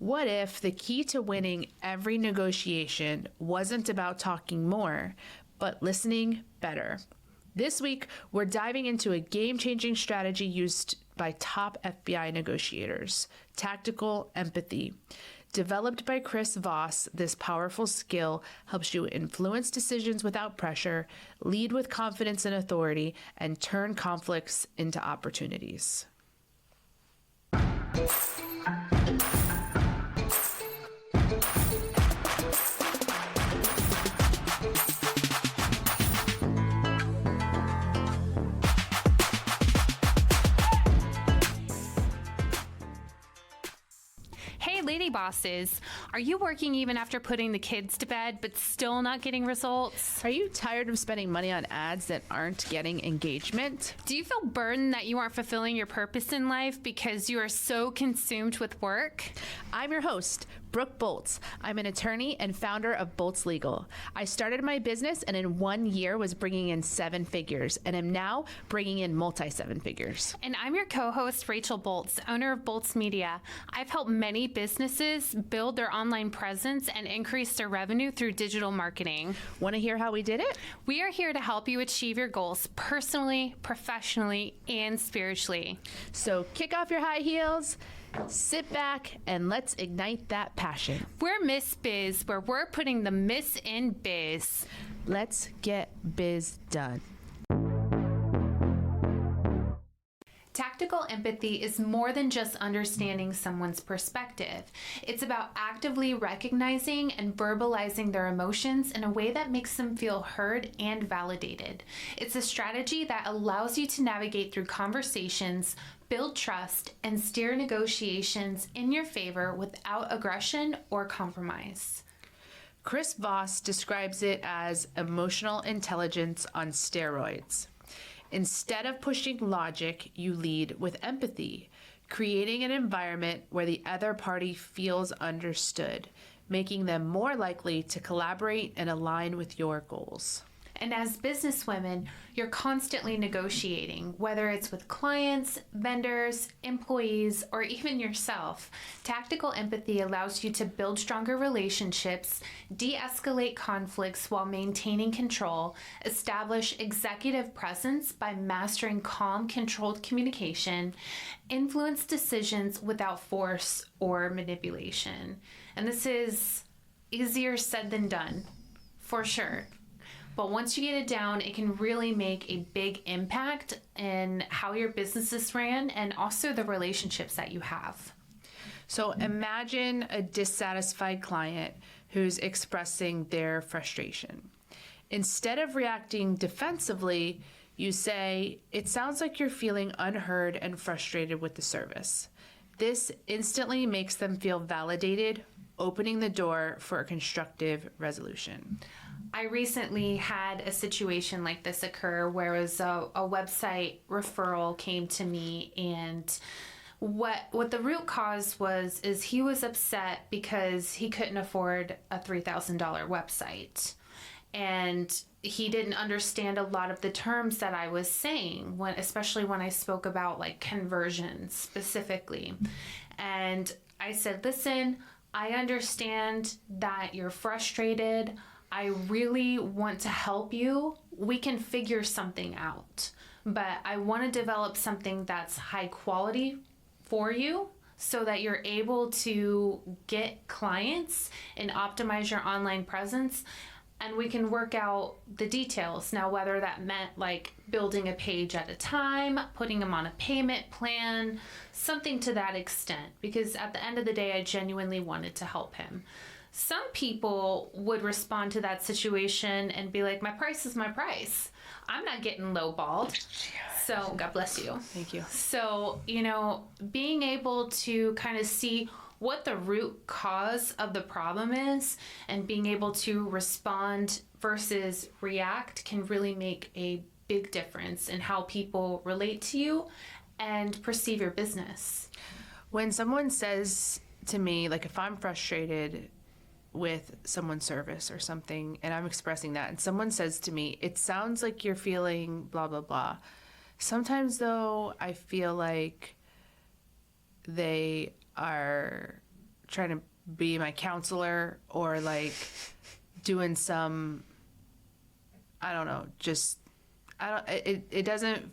What if the key to winning every negotiation wasn't about talking more, but listening better? This week, we're diving into a game-changing strategy used by top FBI negotiators, tactical empathy. Developed by Chris Voss, this powerful skill helps you influence decisions without pressure, lead with confidence and authority, and turn conflicts into opportunities. Lady bosses, are you working even after putting the kids to bed but still not getting results? Are you tired of spending money on ads that aren't getting engagement? Do you feel burdened that you aren't fulfilling your purpose in life because you are so consumed with work? I'm your host, Brooke Boltz. I'm an attorney and founder of Boltz Legal. I started my business and in 1 year was bringing in 7 figures and am now bringing in multi-7 figures. And I'm your co-host, Rachel Boltz, owner of Boltz Media. I've helped many businesses build their online presence and increase their revenue through digital marketing. Want to hear how we did it? We are here to help you achieve your goals personally, professionally, and spiritually. So kick off your high heels, sit back, and let's ignite that passion. We're Miss Biz, where we're putting the Miss in biz. Let's get biz done. Tactical empathy is more than just understanding someone's perspective. It's about actively recognizing and verbalizing their emotions in a way that makes them feel heard and validated. It's a strategy that allows you to navigate through conversations, build trust, and steer negotiations in your favor without aggression or compromise. Chris Voss describes it as emotional intelligence on steroids. Instead of pushing logic, you lead with empathy, creating an environment where the other party feels understood, making them more likely to collaborate and align with your goals. And as businesswomen, you're constantly negotiating, whether it's with clients, vendors, employees, or even yourself. Tactical empathy allows you to build stronger relationships, de-escalate conflicts while maintaining control, establish executive presence by mastering calm, controlled communication, influence decisions without force or manipulation. And this is easier said than done, for sure. But once you get it down, it can really make a big impact in how your business is ran and also the relationships that you have. So imagine a dissatisfied client who's expressing their frustration. Instead of reacting defensively, you say, "It sounds like you're feeling unheard and frustrated with the service." This instantly makes them feel validated, opening the door for a constructive resolution. I recently had a situation like this occur where it was a website referral came to me, and what the root cause is he was upset because he couldn't afford a $3,000 website. And he didn't understand a lot of the terms that I was saying, especially when I spoke about like conversions specifically. And I said, "Listen, I understand that you're frustrated. I really want to help you. We can figure something out, but I want to develop something that's high quality for you so that you're able to get clients and optimize your online presence. And we can work out the details." Now, whether that meant like building a page at a time, putting them on a payment plan, something to that extent, because at the end of the day, I genuinely wanted to help him. Some people would respond to that situation and be like, "My price is my price. I'm not getting lowballed." So God bless you. Thank you. So, being able to kind of see what the root cause of the problem is and being able to respond versus react can really make a big difference in how people relate to you and perceive your business. When someone says to me, like if I'm frustrated with someone's service or something and I'm expressing that and someone says to me, "It sounds like you're feeling blah, blah, blah." Sometimes though, I feel like they are trying to be my counselor or like doing some, I don't know, just, it doesn't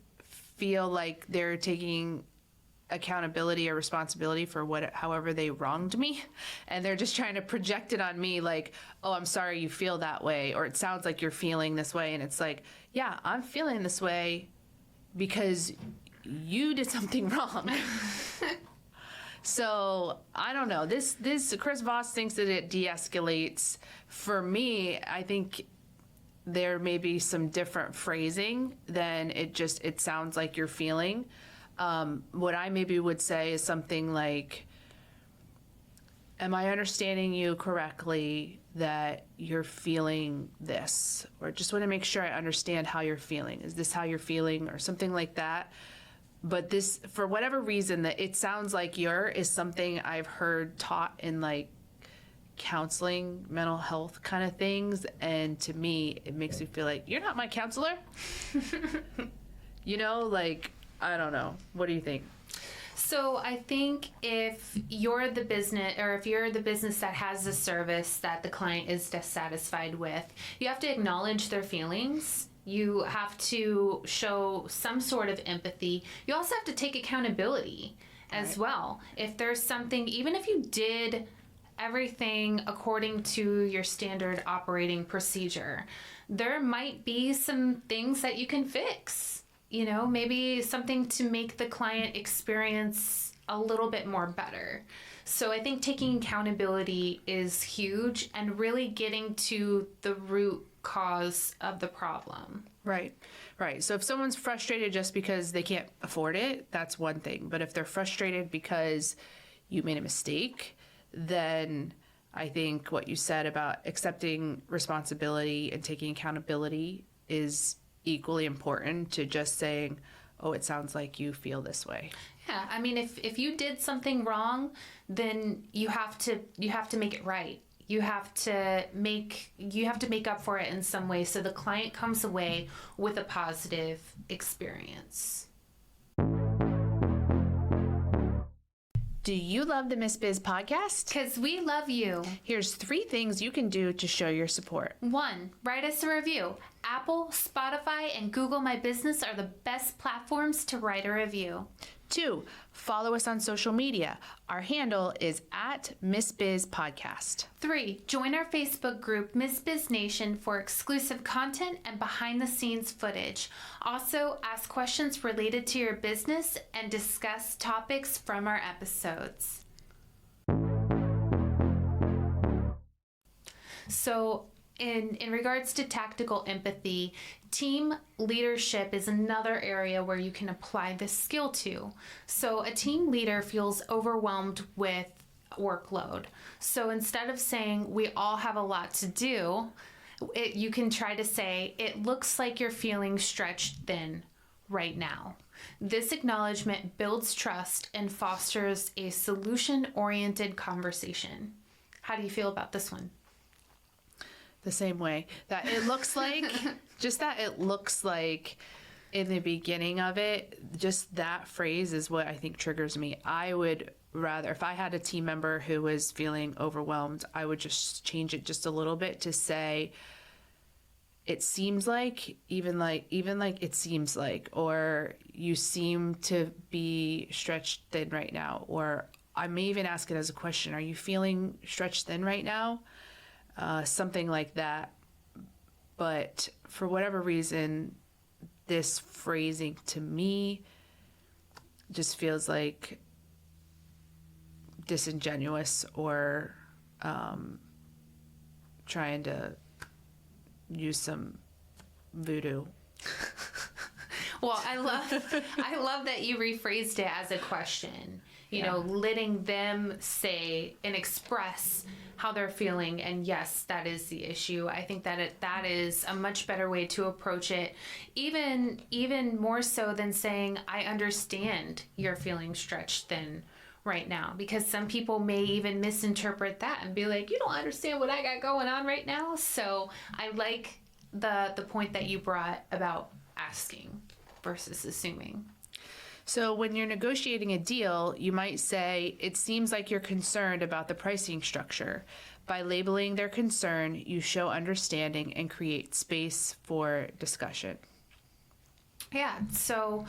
feel like they're taking accountability or responsibility for however they wronged me, and they're just trying to project it on me like, oh, I'm sorry you feel that way, or it sounds like you're feeling this way, and it's like, yeah, I'm feeling this way because you did something wrong. So I don't know, this Chris Voss thinks that it de-escalates. For me, I think there may be some different phrasing than it sounds like you're feeling. What I maybe would say is something like, am I understanding you correctly that you're feeling this? Or just want to make sure I understand how you're feeling. Is this how you're feeling? Or something like that. But this, for whatever reason, that it sounds like is something I've heard taught in like counseling, mental health kind of things. And to me, it makes me feel like, you're not my counselor. You know, like, I don't know. What do you think? So I think if you're the business, or if you're the business that has the service that the client is dissatisfied with, you have to acknowledge their feelings. You have to show some sort of empathy. You also have to take accountability as well. If there's something, even if you did everything according to your standard operating procedure, there might be some things that you can fix. You know, maybe something to make the client experience a little bit more better. So I think taking accountability is huge, and really getting to the root cause of the problem. Right. So if someone's frustrated just because they can't afford it, that's one thing. But if they're frustrated because you made a mistake, then I think what you said about accepting responsibility and taking accountability is equally important to just saying, oh, it sounds like you feel this way. Yeah, I mean, if you did something wrong, then you have to make it right. You have to make up for it in some way, so the client comes away with a positive experience. Do you love the Miss Biz podcast? Because we love you. Here's 3 things you can do to show your support. 1, write us a review. Apple, Spotify, and Google My Business are the best platforms to write a review. 2, follow us on social media. Our handle is @MissBizPodcast. 3, join our Facebook group, Miss Biz Nation, for exclusive content and behind-the-scenes footage. Also, ask questions related to your business and discuss topics from our episodes. So, in regards to tactical empathy, team leadership is another area where you can apply this skill to. So a team leader feels overwhelmed with workload. So instead of saying we all have a lot to do, you can try to say, it looks like you're feeling stretched thin right now. This acknowledgement builds trust and fosters a solution-oriented conversation. How do you feel about this one? The same way. That it looks like, just that it looks like in the beginning of it, just that phrase is what I think triggers me. I would rather, if I had a team member who was feeling overwhelmed, I would just change it just a little bit to say, it seems like, even like it seems like, or you seem to be stretched thin right now. Or I may even ask it as a question, are you feeling stretched thin right now? Something like that. But for whatever reason, this phrasing to me just feels like disingenuous, or trying to use some voodoo. Well, I love that you rephrased it as a question. You know, letting them say and express how they're feeling, and yes, that is the issue. I think that that is a much better way to approach it, even more so than saying, I understand you're feeling stretched thin right now, because some people may even misinterpret that and be like, you don't understand what I got going on right now. So I like the point that you brought about asking versus assuming. So when you're negotiating a deal, you might say, it seems like you're concerned about the pricing structure. By labeling their concern, you show understanding and create space for discussion. Yeah. So,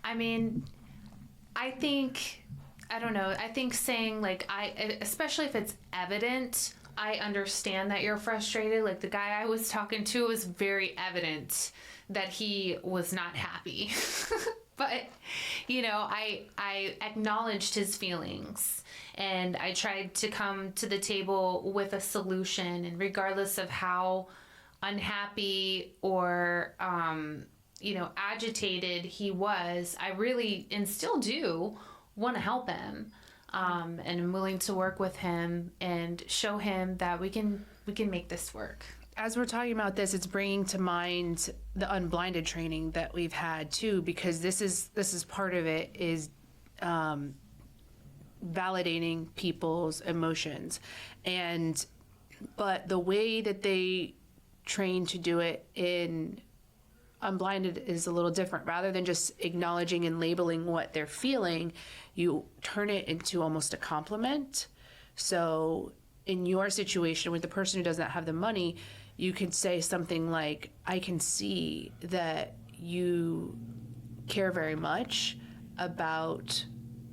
I mean, I think saying like, especially if it's evident, I understand that you're frustrated. Like the guy I was talking to, it was very evident that he was not happy. But, I acknowledged his feelings and I tried to come to the table with a solution. And regardless of how unhappy or, agitated he was, I really, and still do, want to help him. And I'm willing to work with him and show him that we can make this work. As we're talking about this, it's bringing to mind the unblinded training that we've had too, because this is part of it is validating people's emotions, but the way that they train to do it in unblinded is a little different. Rather than just acknowledging and labeling what they're feeling, you turn it into almost a compliment. So in your situation with the person who does not have the money, you could say something like, I can see that you care very much about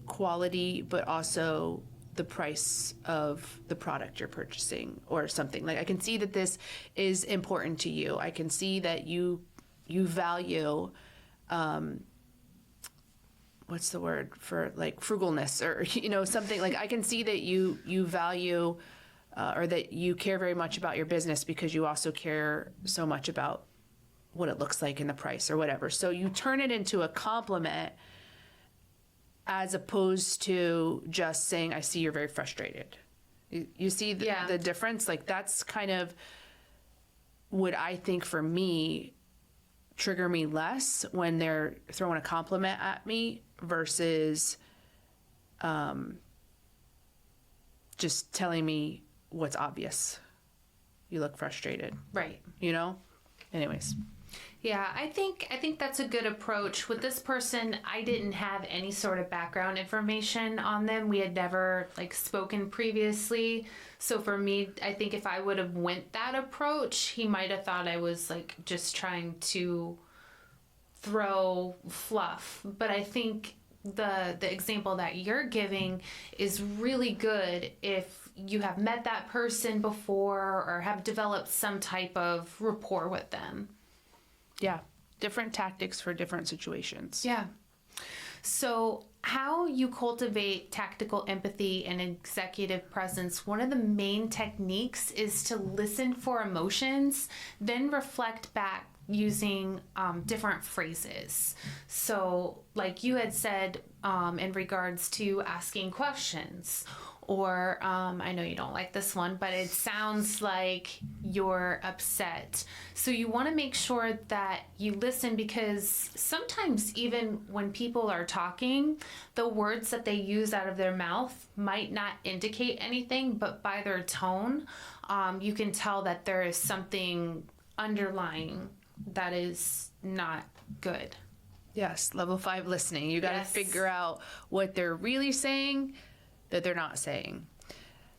quality, but also the price of the product you're purchasing, or something. Like, I can see that this is important to you. I can see that you value, what's the word for, like, frugalness, or, something. Like, I can see that you value or that you care very much about your business because you also care so much about what it looks like in the price or whatever. So you turn it into a compliment as opposed to just saying, I see you're very frustrated. You see the difference? Like, that's kind of what I think for me trigger me less when they're throwing a compliment at me versus just telling me what's obvious. You look frustrated. Right. Anyways. Yeah, I think that's a good approach. With this person, I didn't have any sort of background information on them. We had never spoken previously. So for me, I think if I would have went that approach, he might have thought I was just trying to throw fluff. But I think the example that you're giving is really good if you have met that person before or have developed some type of rapport with them. Yeah, different tactics for different situations. Yeah. So how you cultivate tactical empathy and executive presence, one of the main techniques is to listen for emotions, then reflect back using different phrases. So like you had said in regards to asking questions, or I know you don't like this one, but it sounds like you're upset. So you want to make sure that you listen, because sometimes even when people are talking, the words that they use out of their mouth might not indicate anything, but by their tone, you can tell that there is something underlying that is not good. Yes, level 5 listening. You got to figure out what they're really saying that they're not saying.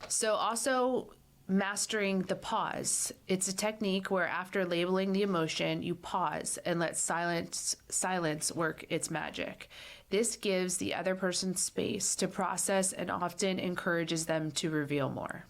So also mastering the pause. It's a technique where after labeling the emotion, you pause and let silence work its magic. This gives the other person space to process and often encourages them to reveal more.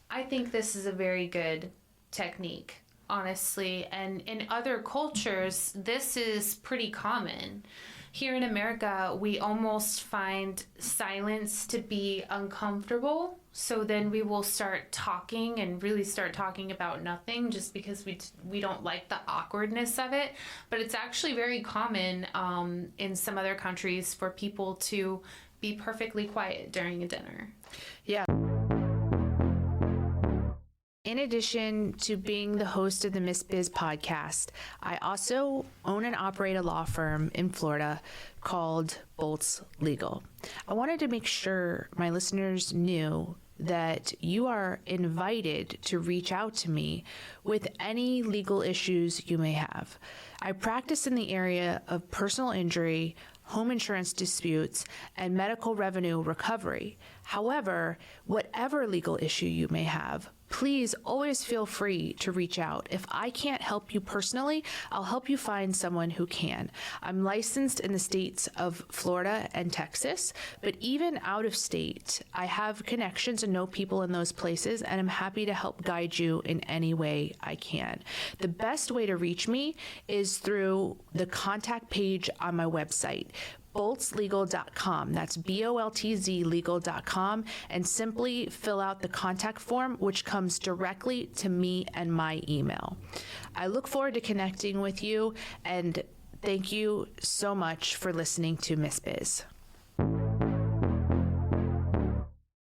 I think this is a very good technique, honestly. And in other cultures, this is pretty common. Here in America, we almost find silence to be uncomfortable. So then we will start talking and really start talking about nothing just because we don't like the awkwardness of it. But it's actually very common in some other countries for people to be perfectly quiet during a dinner. Yeah. In addition to being the host of the Miss Biz podcast, I also own and operate a law firm in Florida called Bolts Legal. I wanted to make sure my listeners knew that you are invited to reach out to me with any legal issues you may have. I practice in the area of personal injury, home insurance disputes, and medical revenue recovery. However, whatever legal issue you may have, please always feel free to reach out. If I can't help you personally, I'll help you find someone who can. I'm licensed in the states of Florida and Texas, but even out of state, I have connections and know people in those places, and I'm happy to help guide you in any way I can. The best way to reach me is through the contact page on my website, boltzlegal.com. That's BOLTZ legal.com, and simply fill out the contact form, which comes directly to me and my email. I look forward to connecting with you, and thank you so much for listening to Miss Biz.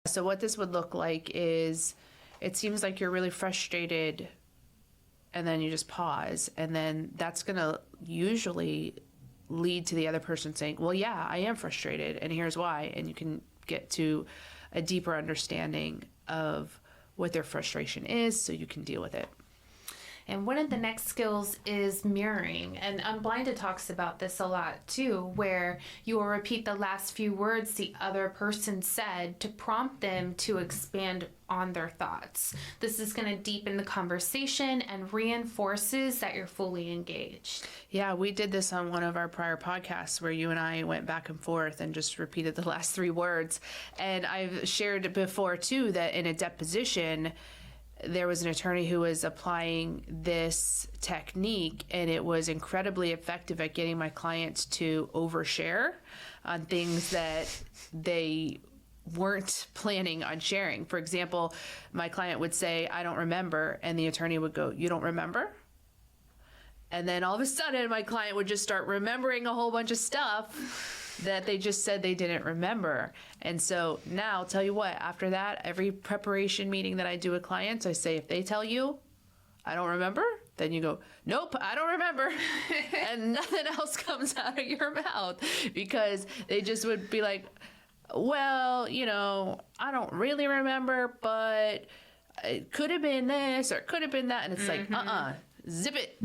So what this would look like is, it seems like you're really frustrated, and then you just pause, and then that's going to usually lead to the other person saying, well, yeah, I am frustrated, and here's why. And you can get to a deeper understanding of what their frustration is so you can deal with it. And one of the next skills is mirroring. And Unblinded talks about this a lot too, where you will repeat the last few words the other person said to prompt them to expand on their thoughts. This is going to deepen the conversation and reinforces that you're fully engaged. Yeah, we did this on one of our prior podcasts where you and I went back and forth and just repeated the last three words. And I've shared before too that in a deposition, there was an attorney who was applying this technique, and it was incredibly effective at getting my clients to overshare on things that they weren't planning on sharing. For example, my client would say, I don't remember, and the attorney would go, you don't remember? And then all of a sudden, my client would just start remembering a whole bunch of stuff that they just said they didn't remember. And so now, I'll tell you what, after that, every preparation meeting that I do with clients, I say, if they tell you, I don't remember, then you go, nope, I don't remember. And nothing else comes out of your mouth, because they just would be like, well, you know, I don't really remember, but it could have been this or it could have been that. And it's like, zip it.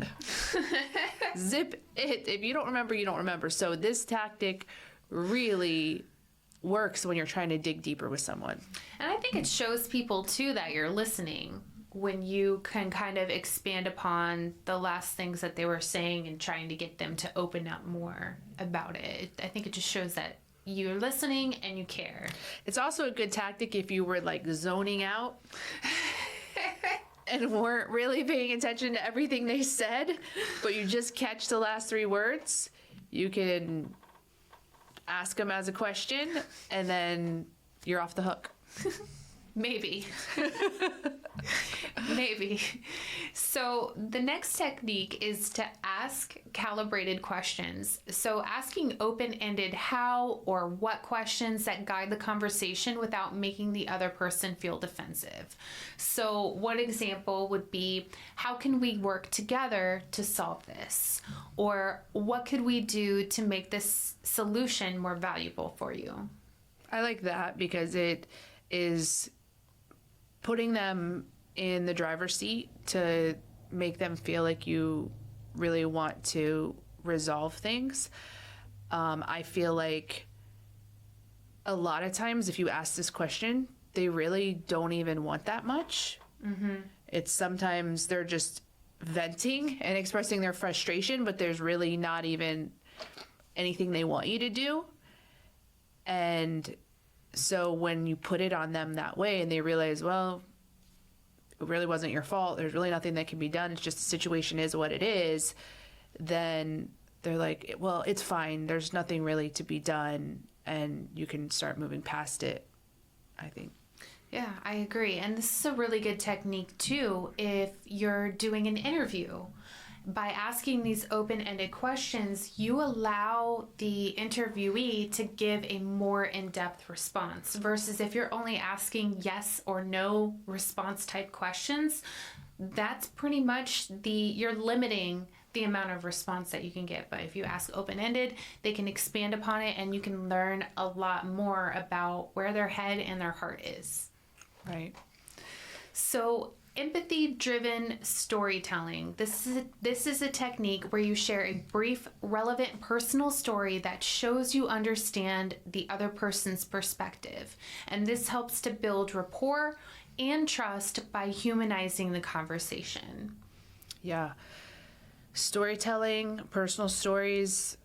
Zip it. If you don't remember, you don't remember. So this tactic really works when you're trying to dig deeper with someone. And I think it shows people too that you're listening when you can kind of expand upon the last things that they were saying and trying to get them to open up more about it. I think it just shows that you're listening and you care. It's also a good tactic if you were like zoning out and weren't really paying attention to everything they said, but you just catch the last three words. You can ask them as a question, and then you're off the hook. Maybe. Maybe. So the next technique is to ask calibrated questions. So asking open-ended how or what questions that guide the conversation without making the other person feel defensive. So one example would be, how can we work together to solve this? Or what could we do to make this solution more valuable for you? I like that because it is putting them in the driver's seat to make them feel like you really want to resolve things. I feel like a lot of times if you ask this question, they really don't even want that much. Mm-hmm. It's sometimes they're just venting and expressing their frustration, but there's really not even anything they want you to do. And so when you put it on them that way and they realize, well, it really wasn't your fault, there's really nothing that can be done, it's just the situation is what it is, then they're like, well, it's fine, there's nothing really to be done, and you can start moving past it, I think. Yeah, I agree. And this is a really good technique too if you're doing an interview. By asking these open-ended questions, you allow the interviewee to give a more in-depth response versus if you're only asking yes or no response type questions, that's pretty much you're limiting the amount of response that you can get. But if you ask open-ended, they can expand upon it and you can learn a lot more about where their head and their heart is. Right. So empathy-driven storytelling. This is a technique where you share a brief, relevant personal story that shows you understand the other person's perspective. And this helps to build rapport and trust by humanizing the conversation. Yeah. Storytelling, personal stories,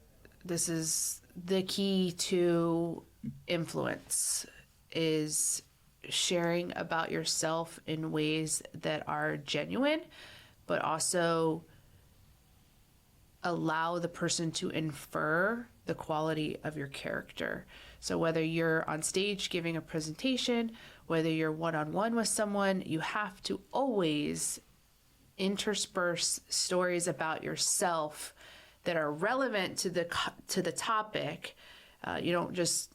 this is the key to influence, is sharing about yourself in ways that are genuine, but also allow the person to infer the quality of your character. So whether you're on stage giving a presentation, whether you're one-on-one with someone, you have to always intersperse stories about yourself that are relevant to the topic. You don't just,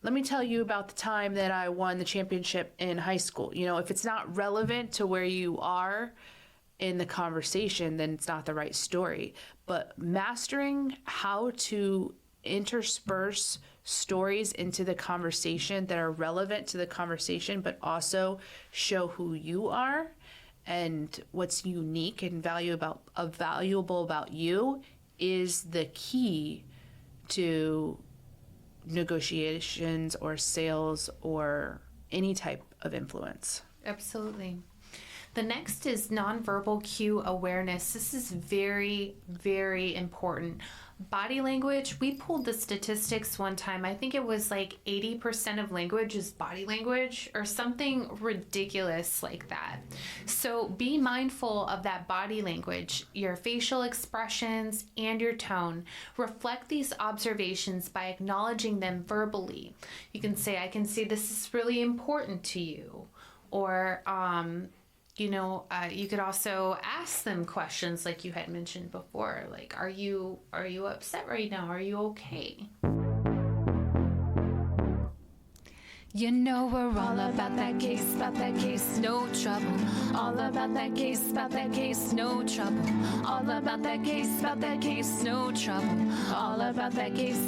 let me tell you about the time that I won the championship in high school. If it's not relevant to where you are in the conversation, then it's not the right story. But mastering how to intersperse stories into the conversation that are relevant to the conversation, but also show who you are and what's unique and valuable about you, is the key to negotiations or sales or any type of influence. Absolutely. The next is nonverbal cue awareness. This is very, very important. Body language, we pulled the statistics one time. I think it was like 80% of language is body language or something ridiculous like that. So be mindful of that body language, your facial expressions, and your tone. Reflect these observations by acknowledging them verbally. You can say, I can see this is really important to you. Or, you could also ask them questions like you had mentioned before, like, are you upset right now? Are you okay? You know we're all about that case, no trouble. All about that case, no trouble. All about that case, no trouble. All about that case.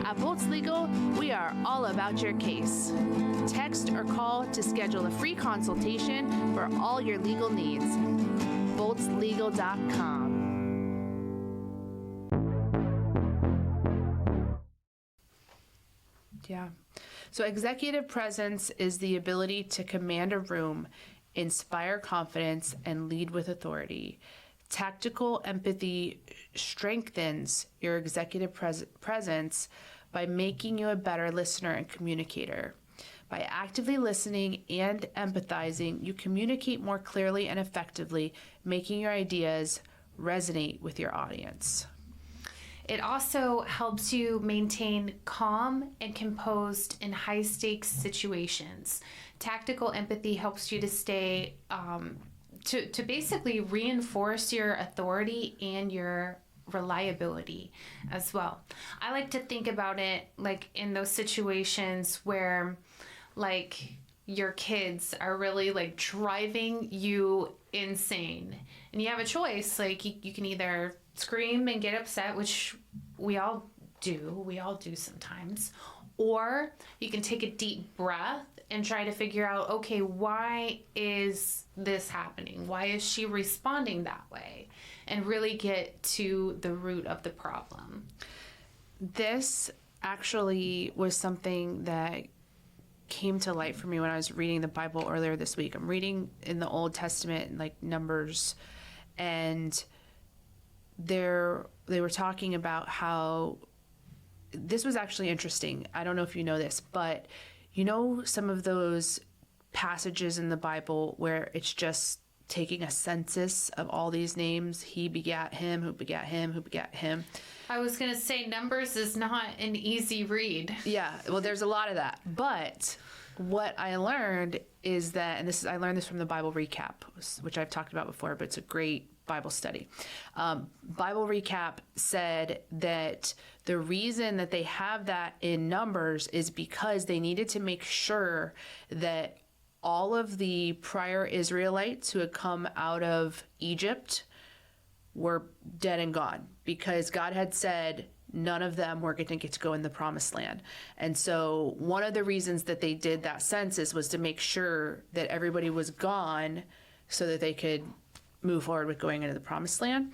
At Volts Legal, we are all about your case. Text or call to schedule a free consultation for all your legal needs. VoltsLegal.com. Yeah. So executive presence is the ability to command a room, inspire confidence, and lead with authority. Tactical empathy strengthens your executive presence by making you a better listener and communicator. By actively listening and empathizing, you communicate more clearly and effectively, making your ideas resonate with your audience. It also helps you maintain calm and composed in high-stakes situations. Tactical empathy helps you to stay, to basically reinforce your authority and your reliability as well. I like to think about it like in those situations where like your kids are really like driving you insane and you have a choice. Like you can either scream and get upset, which we all do sometimes, or you can take a deep breath and try to figure out, okay, why is this happening? Why is she responding that way? And really get to the root of the problem. This actually was something that came to light for me when I was reading the Bible earlier this week. I'm reading in the Old Testament, like Numbers, and they were talking about how this was actually interesting. I don't know if you know this, but some of those passages in the Bible where it's just taking a census of all these names. He begat him, who begat him, who begat him. I was going to say Numbers is not an easy read. Yeah, well, there's a lot of that. But what I learned is that, and I learned this from the Bible Recap, which I've talked about before, but it's a great Bible study. Bible Recap said that the reason that they have that in Numbers is because they needed to make sure that all of the prior Israelites who had come out of Egypt were dead and gone, because God had said, none of them were going to get to go in the promised land. And so one of the reasons that they did that census was to make sure that everybody was gone so that they could move forward with going into the promised land.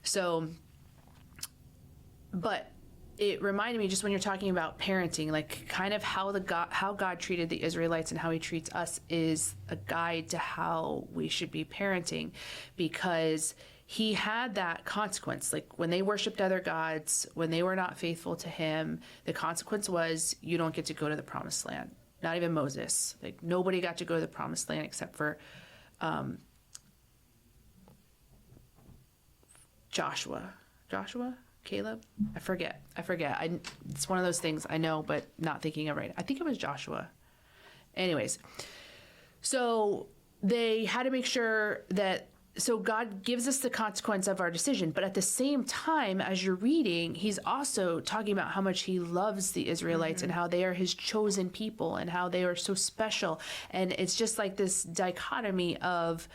So, but it reminded me, just when you're talking about parenting, like kind of how God treated the Israelites and how he treats us is a guide to how we should be parenting, because he had that consequence. Like when they worshiped other gods, when they were not faithful to him, the consequence was you don't get to go to the promised land. Not even Moses. Like nobody got to go to the promised land except for Joshua, Caleb? I forget. It's one of those things I know, but not thinking of right. I think it was Joshua. Anyways, so they had to make sure that, so God gives us the consequence of our decision, but at the same time, as you're reading, he's also talking about how much he loves the Israelites and how they are his chosen people and how they are so special. And it's just like this dichotomy of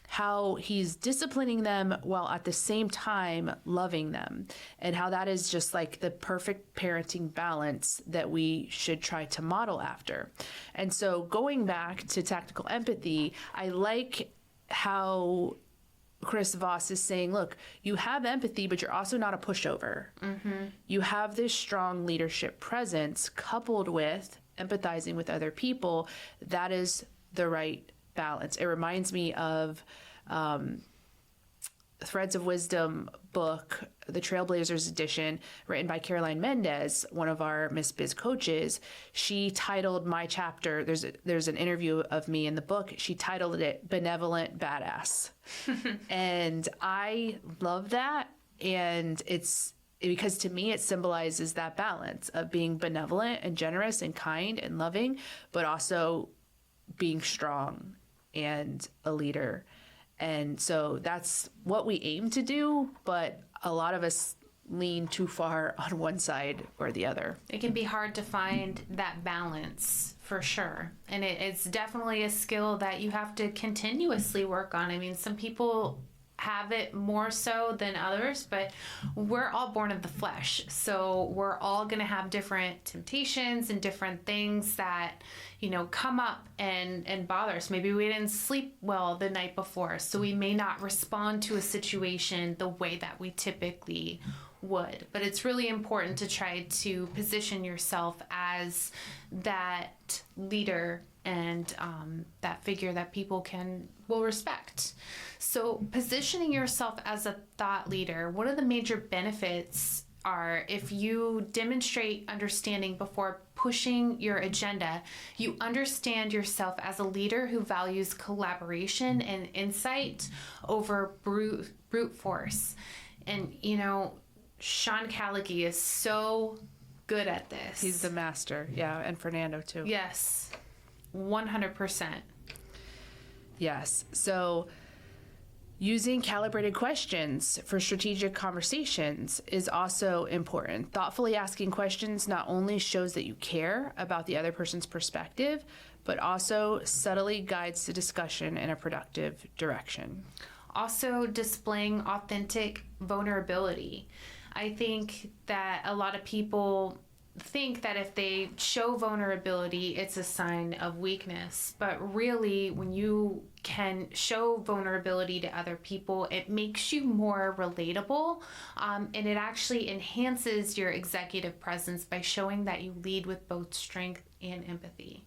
how he's disciplining them while at the same time loving them, and how that is just like the perfect parenting balance that we should try to model after. And so going back to tactical empathy, I like how Chris Voss is saying, look, you have empathy, but you're also not a pushover. You have this strong leadership presence coupled with empathizing with other people. That is the right balance. It reminds me of Threads of Wisdom book, the Trailblazers edition, written by Caroline Mendez, one of our Miss Biz coaches. She titled my chapter, there's an interview of me in the book, she titled it Benevolent Badass. And I love that. And it's because to me, it symbolizes that balance of being benevolent and generous and kind and loving, but also being strong and a leader. And so that's what we aim to do, but a lot of us lean too far on one side or the other. It can be hard to find that balance for sure. And it's definitely a skill that you have to continuously work on. I mean, some people have it more so than others, but we're all born of the flesh. So we're all going to have different temptations and different things that, you know, come up and bother us. Maybe we didn't sleep well the night before, so we may not respond to a situation the way that we typically would. But it's really important to try to position yourself as that leader and that figure that people will respect. So positioning yourself as a thought leader, one of the major benefits are if you demonstrate understanding before pushing your agenda, you understand yourself as a leader who values collaboration and insight over brute force. And, you know, Sean Callaghy is so good at this. He's the master. Yeah. And Fernando too. Yes. 100%. Yes. So using calibrated questions for strategic conversations is also important. Thoughtfully asking questions not only shows that you care about the other person's perspective, but also subtly guides the discussion in a productive direction. Also, displaying authentic vulnerability. I think that a lot of people think that if they show vulnerability, it's a sign of weakness. But really, when you can show vulnerability to other people, it makes you more relatable, and it actually enhances your executive presence by showing that you lead with both strength and empathy.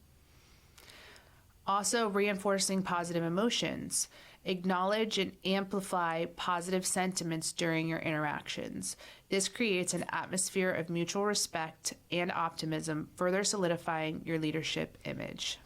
Also, reinforcing positive emotions. Acknowledge and amplify positive sentiments during your interactions. This creates an atmosphere of mutual respect and optimism, further solidifying your leadership image.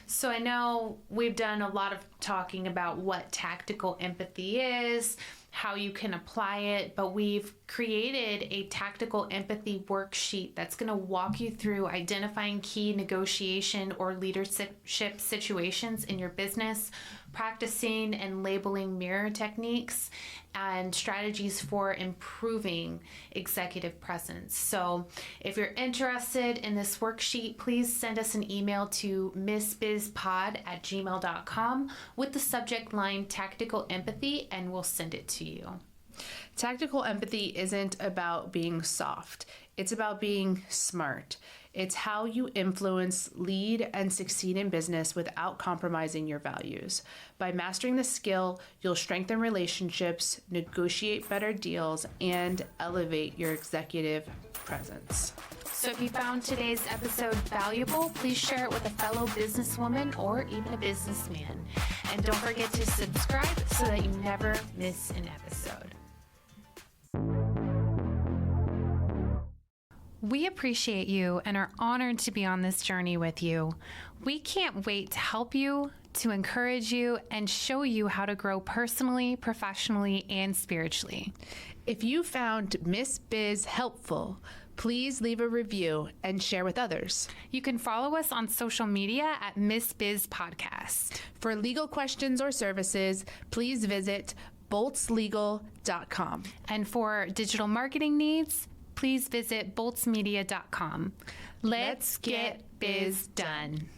So I know we've done a lot of talking about what tactical empathy is, how you can apply it, but we've created a tactical empathy worksheet that's going to walk you through identifying key negotiation or leadership situations in your business, practicing and labeling mirror techniques, and strategies for improving executive presence. So if you're interested in this worksheet, please send us an email to missbizpod@gmail.com with the subject line Tactical Empathy, and we'll send it to you. Tactical empathy isn't about being soft. It's about being smart. It's how you influence, lead, and succeed in business without compromising your values. By mastering the skill, you'll strengthen relationships, negotiate better deals, and elevate your executive presence. So if you found today's episode valuable, please share it with a fellow businesswoman or even a businessman. And don't forget to subscribe so that you never miss an episode. We appreciate you and are honored to be on this journey with you. We can't wait to help you, to encourage you, and show you how to grow personally, professionally, and spiritually. If you found Miss Biz helpful, please leave a review and share with others. You can follow us on social media at Miss Biz Podcast. For legal questions or services, please visit boltslegal.com. And for digital marketing needs, please visit boltsmedia.com. Let's get biz done.